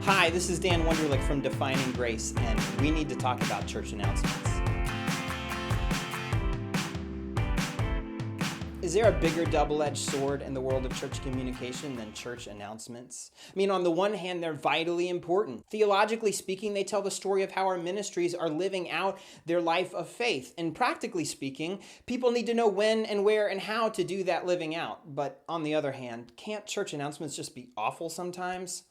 Hi, this is Dan Wunderlich from Defining Grace, and we need to talk about church announcements. Is there a bigger double-edged sword in the world of church communication than church announcements? I mean, on the one hand, they're vitally important. Theologically speaking, they tell the story of how our ministries are living out their life of faith. And practically speaking, people need to know when and where and how to do that living out. But on the other hand, can't church announcements just be awful sometimes?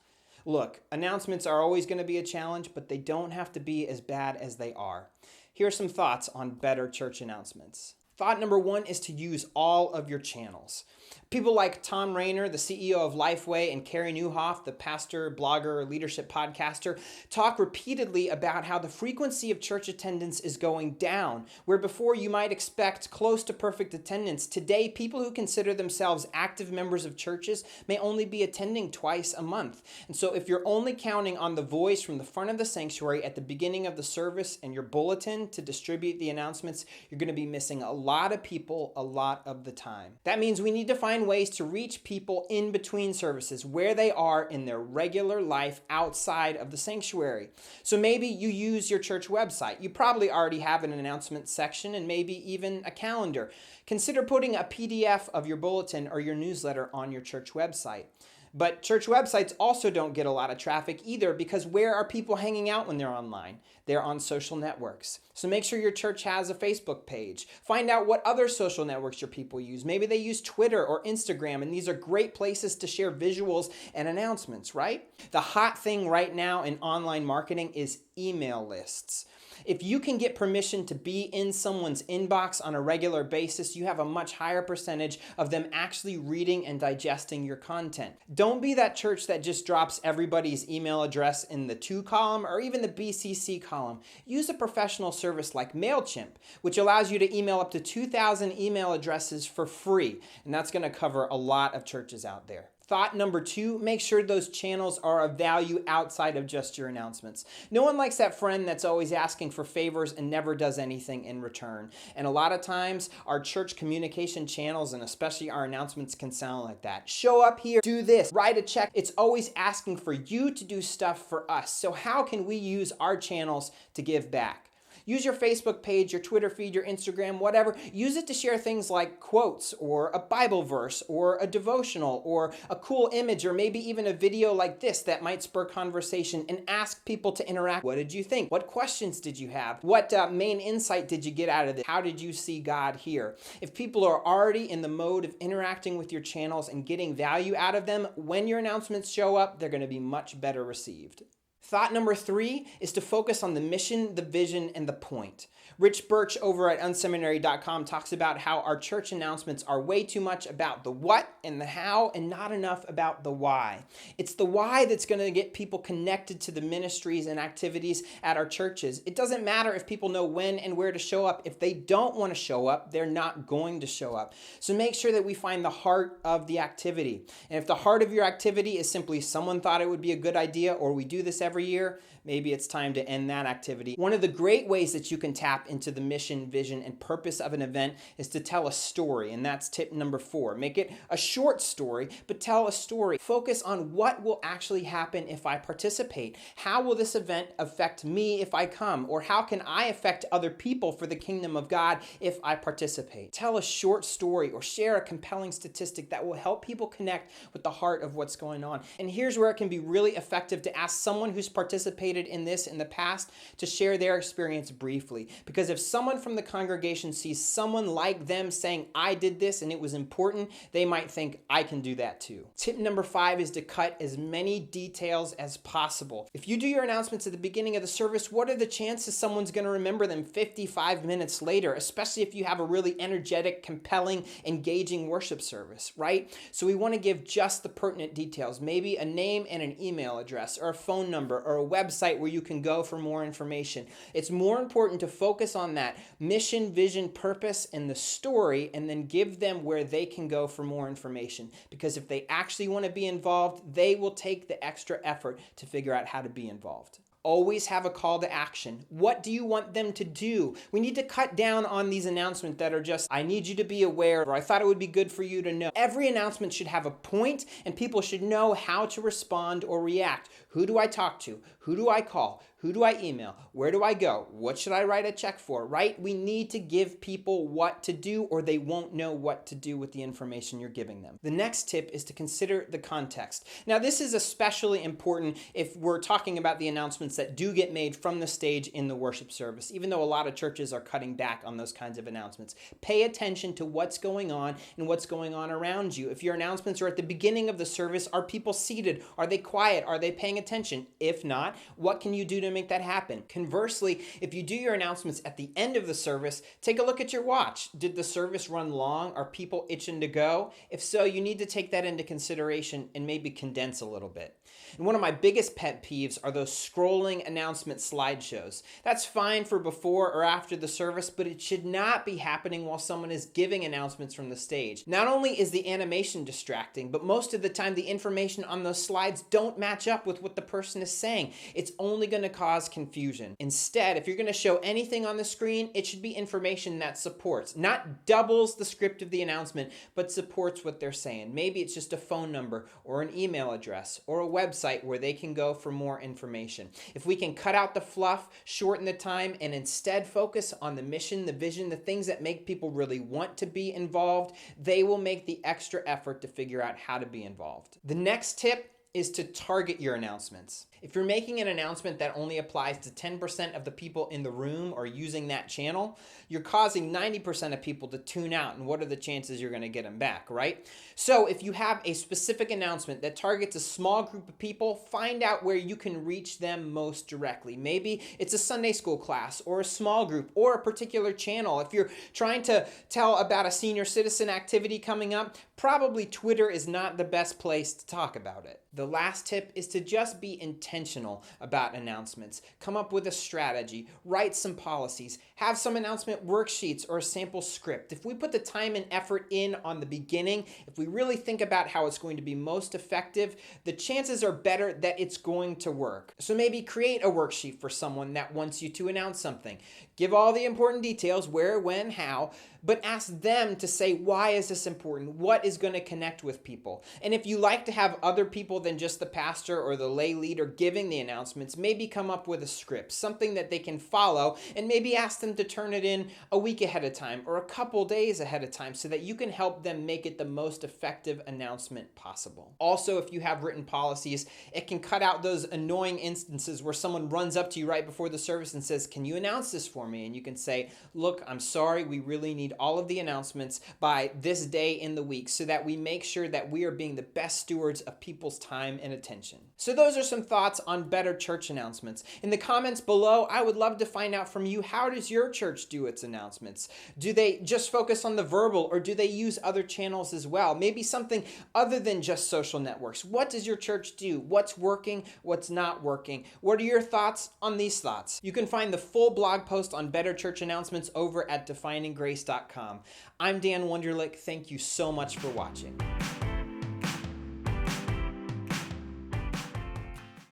Look, announcements are always going to be a challenge, but they don't have to be as bad as they are. Here are some thoughts on better church announcements. Thought number one is to use all of your channels. People like Tom Rainer, the CEO of Lifeway, and Carey Nieuwhof, the pastor, blogger, leadership podcaster, talk repeatedly about how the frequency of church attendance is going down. Where before you might expect close to perfect attendance, today people who consider themselves active members of churches may only be attending twice a month. And so if you're only counting on the voice from the front of the sanctuary at the beginning of the service and your bulletin to distribute the announcements, you're going to be missing a lot of people a lot of the time. That means we need to find ways to reach people in between services where they are in their regular life outside of the sanctuary. So maybe you use your church website. You probably already have an announcement section and maybe even a calendar. Consider putting a PDF of your bulletin or your newsletter on your church website. But church websites also don't get a lot of traffic either, because where are people hanging out when they're online? They're on social networks. So make sure your church has a Facebook page. Find out what other social networks your people use. Maybe they use Twitter or Instagram, and these are great places to share visuals and announcements, right? The hot thing right now in online marketing is email lists. If you can get permission to be in someone's inbox on a regular basis, you have a much higher percentage of them actually reading and digesting your content. Don't be that church that just drops everybody's email address in the to column or even the BCC column. Use a professional service like MailChimp, which allows you to email up to 2,000 email addresses for free. And that's going to cover a lot of churches out there. Thought number two, make sure those channels are of value outside of just your announcements. No one likes that friend that's always asking for favors and never does anything in return. And a lot of times, our church communication channels and especially our announcements can sound like that. Show up here, do this, write a check. It's always asking for you to do stuff for us. So how can we use our channels to give back? Use your Facebook page, your Twitter feed, your Instagram, whatever. Use it to share things like quotes or a Bible verse or a devotional or a cool image or maybe even a video like this that might spur conversation, and ask people to interact. What did you think? What questions did you have? What main insight did you get out of this? How did you see God here? If people are already in the mode of interacting with your channels and getting value out of them, when your announcements show up, they're going to be much better received. Thought number three is to focus on the mission, the vision, and the point. Rich Birch over at unseminary.com talks about how our church announcements are way too much about the what and the how and not enough about the why. It's the why that's going to get people connected to the ministries and activities at our churches. It doesn't matter if people know when and where to show up. If they don't want to show up, they're not going to show up. So make sure that we find the heart of the activity. And if the heart of your activity is simply someone thought it would be a good idea or we do this every year, maybe it's time to end that activity. One of the great ways that you can tap into the mission, vision, and purpose of an event is to tell a story, and that's tip number 4. Make it a short story, but tell a story. Focus on what will actually happen if I participate. How will this event affect me if I come? Or how can I affect other people for the kingdom of God if I participate? Tell a short story or share a compelling statistic that will help people connect with the heart of what's going on. And here's where it can be really effective to ask someone who's participated in this in the past to share their experience briefly. Because if someone from the congregation sees someone like them saying, I did this and it was important, they might think, I can do that too. Tip number 5 is to cut as many details as possible. If you do your announcements at the beginning of the service, what are the chances someone's going to remember them 55 minutes later, especially if you have a really energetic, compelling, engaging worship service, right? So we want to give just the pertinent details, maybe a name and an email address or a phone number or a website where you can go for more information. It's more important to focus on that mission, vision, purpose, and the story, and then give them where they can go for more information. Because if they actually want to be involved, they will take the extra effort to figure out how to be involved. Always have a call to action. What do you want them to do? We need to cut down on these announcements that are just, I need you to be aware, or I thought it would be good for you to know. Every announcement should have a point, and people should know how to respond or react. Who do I talk to? Who do I call? Who do I email? Where do I go? What should I write a check for, right? We need to give people what to do, or they won't know what to do with the information you're giving them. The next tip is to consider the context. Now, this is especially important if we're talking about the announcements that do get made from the stage in the worship service, even though a lot of churches are cutting back on those kinds of announcements. Pay attention to what's going on and what's going on around you. If your announcements are at the beginning of the service, are people seated? Are they quiet? Are they paying attention? If not, what can you do to make that happen? Conversely, if you do your announcements at the end of the service, take a look at your watch. Did the service run long? Are people itching to go? If so, you need to take that into consideration and maybe condense a little bit. And one of my biggest pet peeves are those scrolling announcement slideshows. That's fine for before or after the service, but it should not be happening while someone is giving announcements from the stage. Not only is the animation distracting, but most of the time the information on those slides don't match up with what the person is saying. It's only going to cause confusion. Instead, if you're going to show anything on the screen, it should be information that supports, not doubles the script of the announcement, but supports what they're saying. Maybe it's just a phone number or an email address or a website where they can go for more information. If we can cut out the fluff, shorten the time, and instead focus on the mission, the vision, the things that make people really want to be involved, they will make the extra effort to figure out how to be involved. The next tip is to target your announcements. If you're making an announcement that only applies to 10% of the people in the room or using that channel, you're causing 90% of people to tune out, and what are the chances you're going to get them back, right? So if you have a specific announcement that targets a small group of people, find out where you can reach them most directly. Maybe it's a Sunday school class or a small group or a particular channel. If you're trying to tell about a senior citizen activity coming up, probably Twitter is not the best place to talk about it. The last tip is to just be intentional about announcements. Come up with a strategy, write some policies, have some announcement worksheets or a sample script. If we put the time and effort in on the beginning, if we really think about how it's going to be most effective, the chances are better that it's going to work. So maybe create a worksheet for someone that wants you to announce something. Give all the important details, where, when, how, but ask them to say, why is this important? What is going to connect with people? And if you like to have other people than just the pastor or the lay leader giving the announcements, maybe come up with a script, something that they can follow, and maybe ask them to turn it in a week ahead of time or a couple days ahead of time so that you can help them make it the most effective announcement possible. Also, if you have written policies, it can cut out those annoying instances where someone runs up to you right before the service and says, can you announce this for me? And you can say, look, I'm sorry, we really need all of the announcements by this day in the week so that we make sure that we are being the best stewards of people's time and attention. So those are some thoughts on better church announcements. In the comments below, I would love to find out from you, how does your church do its announcements? Do they just focus on the verbal, or do they use other channels as well? Maybe something other than just social networks. What does your church do? What's working? What's not working? What are your thoughts on these thoughts? You can find the full blog post on better church announcements over at defininggrace.com. I'm Dan Wunderlich. Thank you so much for watching.